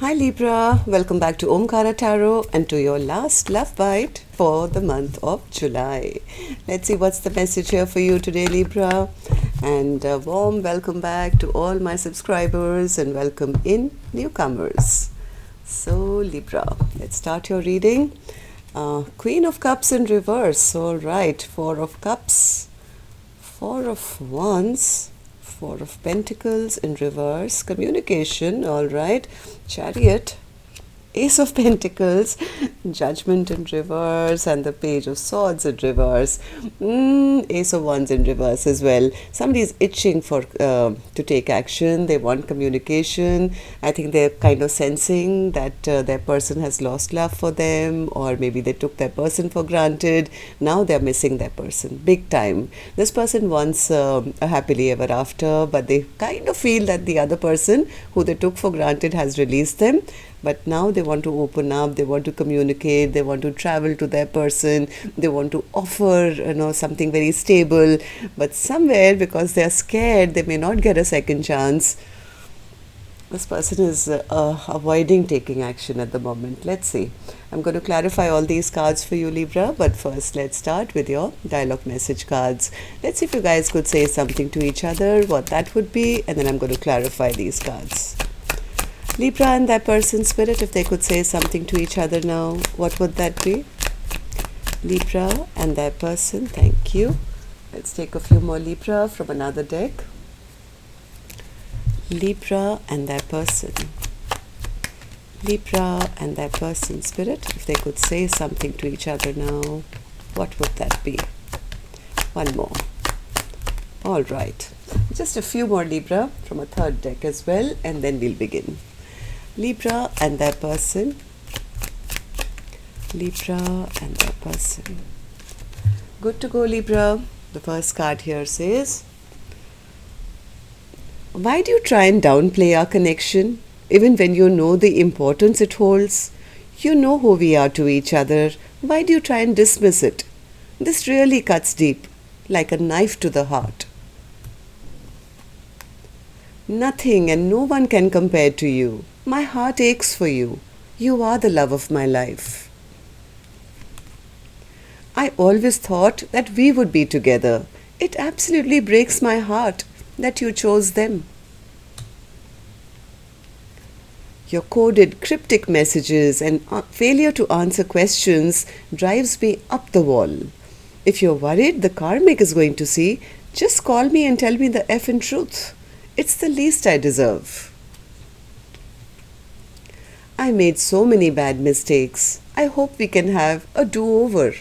Hi Libra, welcome back to Omkaratarot and to your last love bite for the month of July. Let's see what's the message here for you today, Libra. And a warm welcome back to all my subscribers and welcome in newcomers. So Libra, let's start your reading. Queen of Cups in reverse. All right, Four of Cups, Four of Wands, Four of Pentacles in reverse, communication, all right, Chariot, Ace of Pentacles, Judgment in reverse, and the Page of Swords in reverse. Ace of Wands in reverse as well. Somebody is itching for to take action. They want communication. I think they're kind of sensing that their person has lost love for them, or maybe they took their person for granted. Now they're missing their person big time. This person wants a happily ever after, but they kind of feel that the other person who they took for granted has released them. But now they want to open up, they want to communicate, they want to travel to their person, they want to offer, something very stable. But somewhere, because they are scared, they may not get a second chance. This person is avoiding taking action at the moment. Let's see. I'm going to clarify all these cards for you, Libra. But first, let's start with your dialogue message cards. Let's see if you guys could say something to each other, what that would be. And then I'm going to clarify these cards. Libra and that person's spirit, if they could say something to each other now, what would that be? Libra and their person, thank you. Let's take a few more Libra from another deck. Libra and their person. Libra and their person, spirit, if they could say something to each other now, what would that be? One more. All right. Just a few more Libra from a third deck as well, and then we'll begin. Libra and their person. Libra and their person. Good to go, Libra. The first card here says, why do you try and downplay our connection, even when you know the importance it holds? You know who we are to each other. Why do you try and dismiss it? This really cuts deep, like a knife to the heart. Nothing and no one can compare to you. My heart aches for you. You are the love of my life. I always thought that we would be together. It absolutely breaks my heart that you chose them. Your coded, cryptic messages and failure to answer questions drives me up the wall. If you're worried the karmic is going to see, just call me and tell me the effing truth. It's the least I deserve. I made so many bad mistakes. I hope we can have a do-over.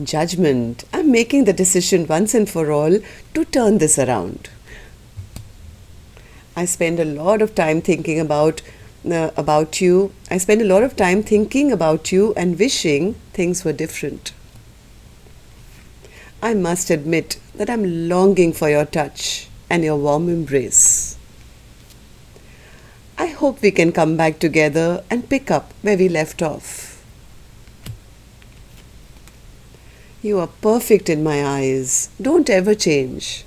Judgment. I'm making the decision once and for all to turn this around. I spend a lot of time thinking about you. I spend a lot of time thinking about you and wishing things were different. I must admit that I'm longing for your touch and your warm embrace. I hope we can come back together and pick up where we left off. You are perfect in my eyes. Don't ever change.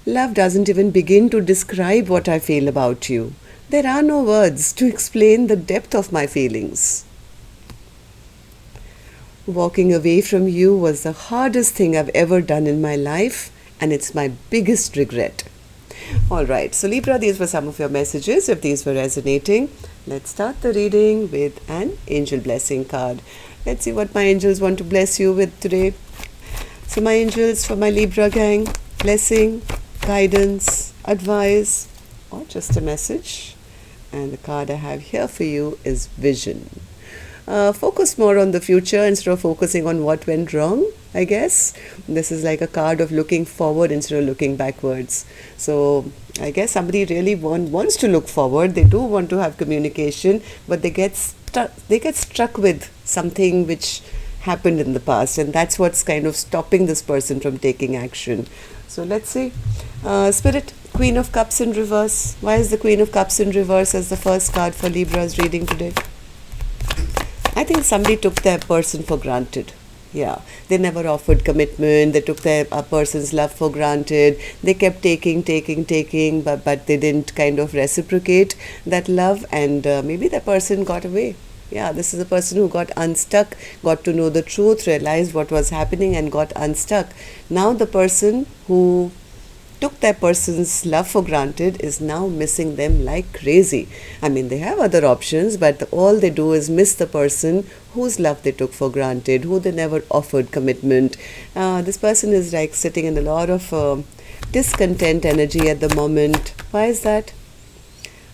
Love doesn't even begin to describe what I feel about you. There are no words to explain the depth of my feelings. Walking away from you was the hardest thing I've ever done in my life, and it's my biggest regret. All right, so Libra, these were some of your messages. If these were resonating, let's start the reading with an angel blessing card. Let's see what my angels want to bless you with today. So my angels, for my Libra gang, blessing, guidance, advice, or just a message. And the card I have here for you is vision. Focus more on the future instead of focusing on what went wrong, I guess. This is like a card of looking forward instead of looking backwards. So I guess somebody really wants to look forward. They do want to have communication, but they get struck with something which happened in the past, and that's what's kind of stopping this person from taking action. So let's see. Spirit, Queen of Cups in reverse. Why is the Queen of Cups in reverse as the first card for Libra's reading today? I think somebody took their person for granted. Yeah, they never offered commitment. They took their a person's love for granted. They kept taking, but they didn't kind of reciprocate that love, and maybe the person got away. Yeah, this is a person who got unstuck, got to know the truth, realized what was happening, and got unstuck. Now, the person who took that person's love for granted is now missing them like crazy. I mean, they have other options, but all they do is miss the person whose love they took for granted, who they never offered commitment. This person is like sitting in a lot of discontent energy at the moment. Why is that?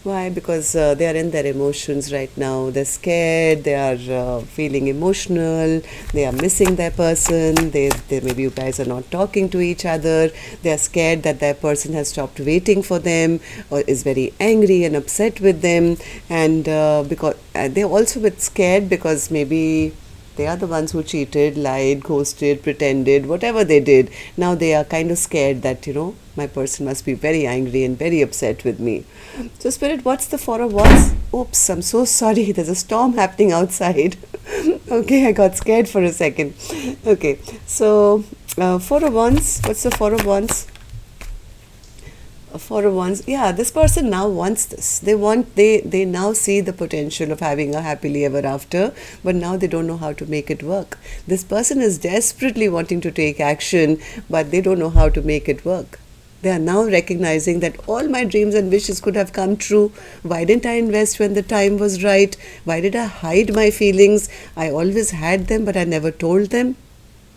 Why? Because they are in their emotions right now. They're scared. They are feeling emotional. They are missing their person. Maybe you guys are not talking to each other. They are scared that their person has stopped waiting for them, or is very angry and upset with them. And because they're also a bit scared because maybe they are the ones who cheated, lied, ghosted, pretended, whatever they did. Now they are kind of scared that, my person must be very angry and very upset with me. So, Spirit, what's the Four of Wands? Oops, I'm so sorry. There's a storm happening outside. Okay, I got scared for a second. Okay, so Four of Wands. What's the Four of Wands? Four of Wands. Yeah, this person now wants this. They now see the potential of having a happily ever after, but now they don't know how to make it work. This person is desperately wanting to take action, but they don't know how to make it work. They are now recognizing that all my dreams and wishes could have come true. Why didn't I invest when the time was right? Why did I hide my feelings? I always had them, but I never told them.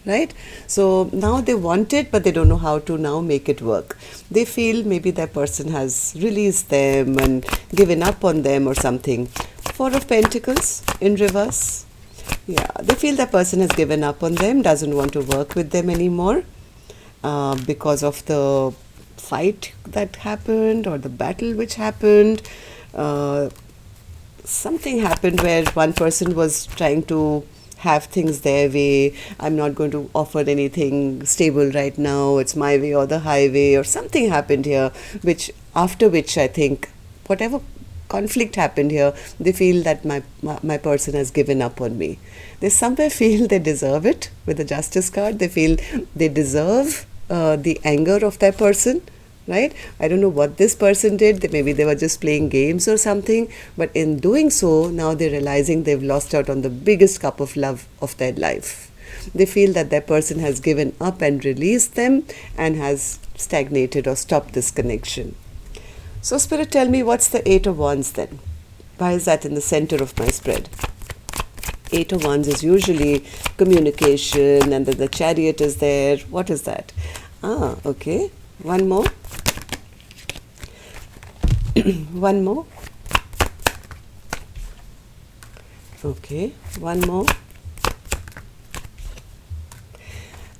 Right? So now they want it, but they don't know how to now make it work. They feel maybe that person has released them and given up on them or something. Four of Pentacles in reverse. Yeah, they feel that person has given up on them, doesn't want to work with them anymore because of the fight that happened or the battle which happened. Something happened where one person was trying to have things their way. I'm not going to offer anything stable right now. It's my way or the highway, or something happened here, after which I think whatever conflict happened here, they feel that my person has given up on me. They somewhere feel they deserve it with the Justice card. They feel they deserve the anger of that person. Right? I don't know what this person did. Maybe they were just playing games or something. But in doing so, now they're realizing they've lost out on the biggest cup of love of their life. They feel that their person has given up and released them and has stagnated or stopped this connection. So, Spirit, tell me, what's the Eight of Wands then? Why is that in the center of my spread? Eight of Wands is usually communication, and the Chariot is there. What is that? Okay. One more. One more. Okay, one more.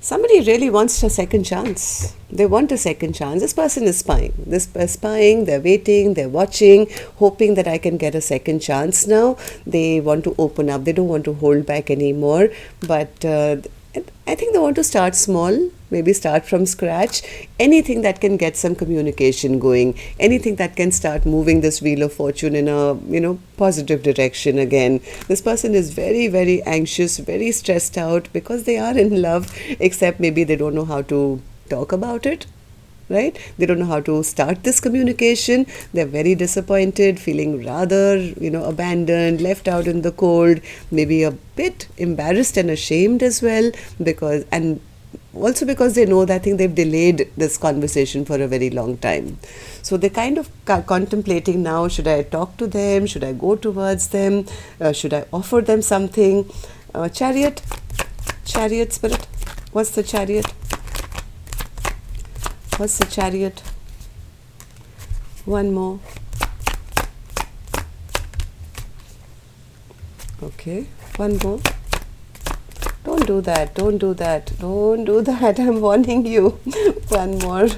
Somebody really wants a second chance. They want a second chance. This person is spying. They're waiting, they're watching, hoping that I can get a second chance now. They want to open up. They don't want to hold back anymore. But I think they want to start small, maybe start from scratch. Anything that can get some communication going, anything that can start moving this wheel of fortune in a positive direction again. This person is very, very anxious, very stressed out because they are in love, except maybe they don't know how to talk about it. Right? They don't know how to start this communication. They're very disappointed, feeling rather, abandoned, left out in the cold, maybe a bit embarrassed and ashamed as well, because they know that I think they've delayed this conversation for a very long time. So they're kind of contemplating now, should I talk to them? Should I go towards them? Should I offer them something? Chariot, Spirit, what's the Chariot? What's the Chariot? One more. Okay, one more. Don't do that. I'm warning you. One more.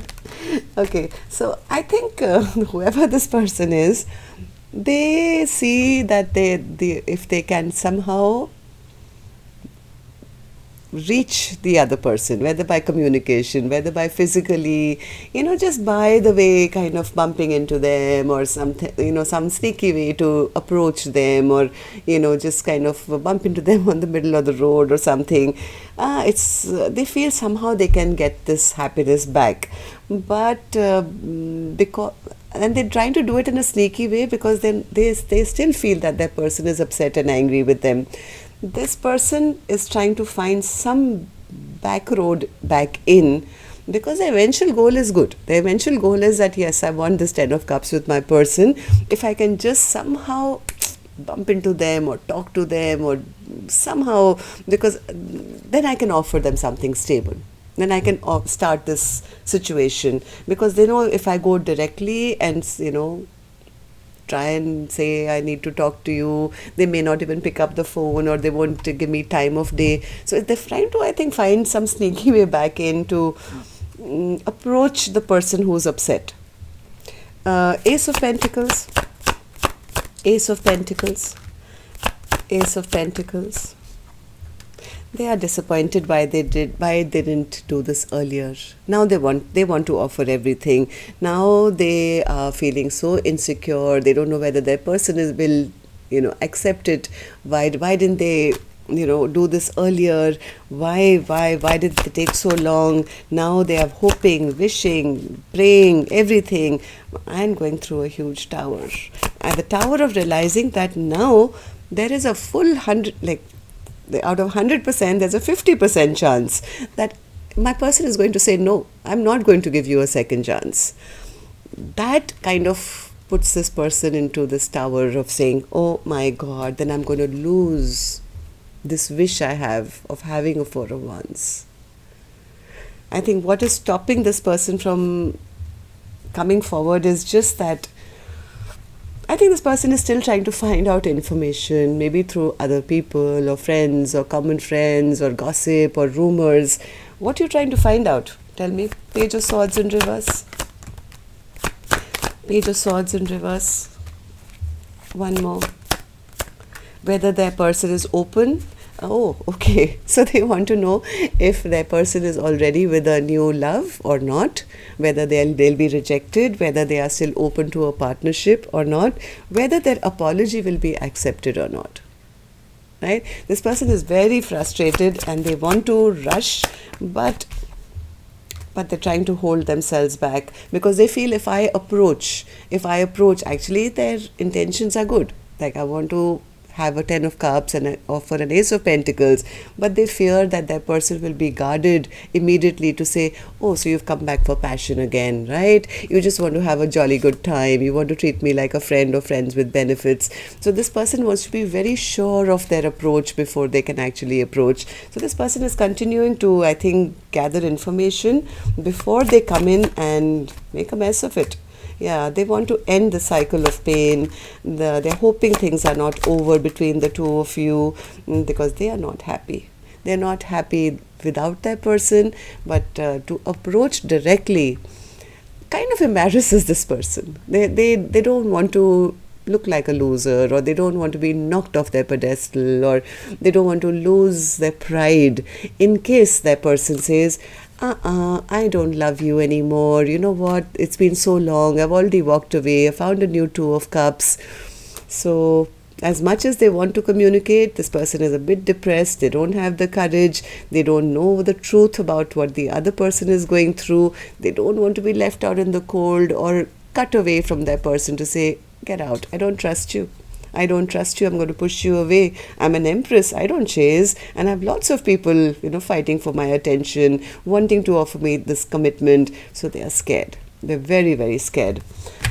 Okay, so I think whoever this person is, they see that if they can somehow reach the other person, whether by communication, whether by physically, just by the way, kind of bumping into them, or something, some sneaky way to approach them, or just kind of bump into them on the middle of the road or something. They feel somehow they can get this happiness back, but because, and they're trying to do it in a sneaky way, because then they still feel that their person is upset and angry with them. This person is trying to find some back road back in, because the eventual goal is good. The eventual goal is that, yes, I want this 10 of cups with my person. If I can just somehow bump into them or talk to them, or somehow, because then I can offer them something stable. Then I can start this situation, because they know if I go directly and try and say I need to talk to you, they may not even pick up the phone, or they won't give me time of day. So they're trying to, I think, find some sneaky way back in to approach the person who's upset. Ace of Pentacles, Ace of Pentacles, Ace of Pentacles. They are disappointed why they didn't do this earlier. Now they want to offer everything. Now they are feeling so insecure. They don't know whether their person will accept it. Why didn't they do this earlier? Why did they take so long? Now they are hoping, wishing, praying, everything, and going through a huge tower. And the tower of realizing that now there is a full 100, out of 100%, there's a 50% chance that my person is going to say, no, I'm not going to give you a second chance. That kind of puts this person into this tower of saying, oh my God, then I'm going to lose this wish I have of having a Four of Wands. I think what is stopping this person from coming forward is just that I think this person is still trying to find out information, maybe through other people or friends or common friends or gossip or rumors. What are you trying to find out? Tell me. Page of Swords in reverse. Page of Swords in reverse. One more. Whether their person is open. Oh, okay. So they want to know if their person is already with a new love or not, whether they'll be rejected, whether they are still open to a partnership or not, whether their apology will be accepted or not. Right? This person is very frustrated and they want to rush, but they're trying to hold themselves back, because they feel if I approach, actually their intentions are good. Like, I want to have a 10 of cups and offer an Ace of Pentacles, but they fear that their person will be guarded immediately to say, oh, so you've come back for passion again, right? You just want to have a jolly good time. You want to treat me like a friend or friends with benefits. So this person wants to be very sure of their approach before they can actually approach. So this person is continuing to, I think, gather information before they come in and make a mess of it. Yeah, they want to end the cycle of pain. They're hoping things are not over between the two of you, because they are not happy. They're not happy without their person, but to approach directly kind of embarrasses this person. They don't want to look like a loser, or they don't want to be knocked off their pedestal, or they don't want to lose their pride in case their person says, I don't love you anymore. You know what? It's been so long. I've already walked away. I found a new Two of Cups. So as much as they want to communicate, this person is a bit depressed. They don't have the courage. They don't know the truth about what the other person is going through. They don't want to be left out in the cold or cut away from their person to say, get out. I don't trust you. I don't trust you. I'm going to push you away. I'm an empress. I don't chase. And I have lots of people, fighting for my attention, wanting to offer me this commitment. So they are scared. They're very, very scared.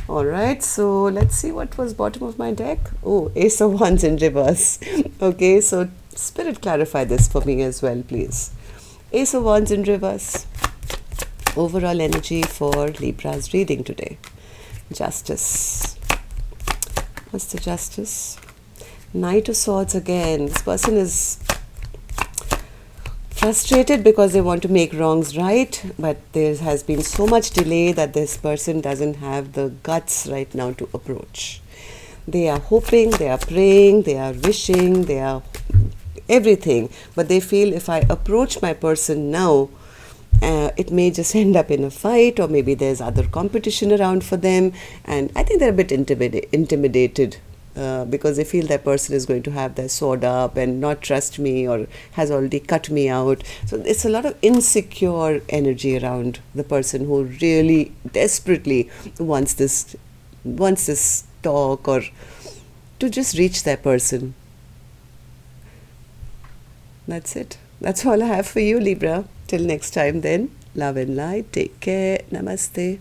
All right. So let's see what was bottom of my deck. Oh, Ace of Wands in reverse. Okay. So Spirit, clarify this for me as well, please. Ace of Wands in reverse. Overall energy for Libra's reading today. Justice. What's the Justice? Knight of Swords again. This person is frustrated because they want to make wrongs right, but there has been so much delay that this person doesn't have the guts right now to approach. They are hoping, they are praying, they are wishing, they are everything, but they feel if I approach my person now, it may just end up in a fight, or maybe there's other competition around for them, and I think they're a bit intimidated because they feel that person is going to have their sword up and not trust me, or has already cut me out. So it's a lot of insecure energy around the person who really desperately wants this talk, or to just reach their person. That's it. That's all I have for you, Libra. Till next time then. Love and light. Take care. Namaste.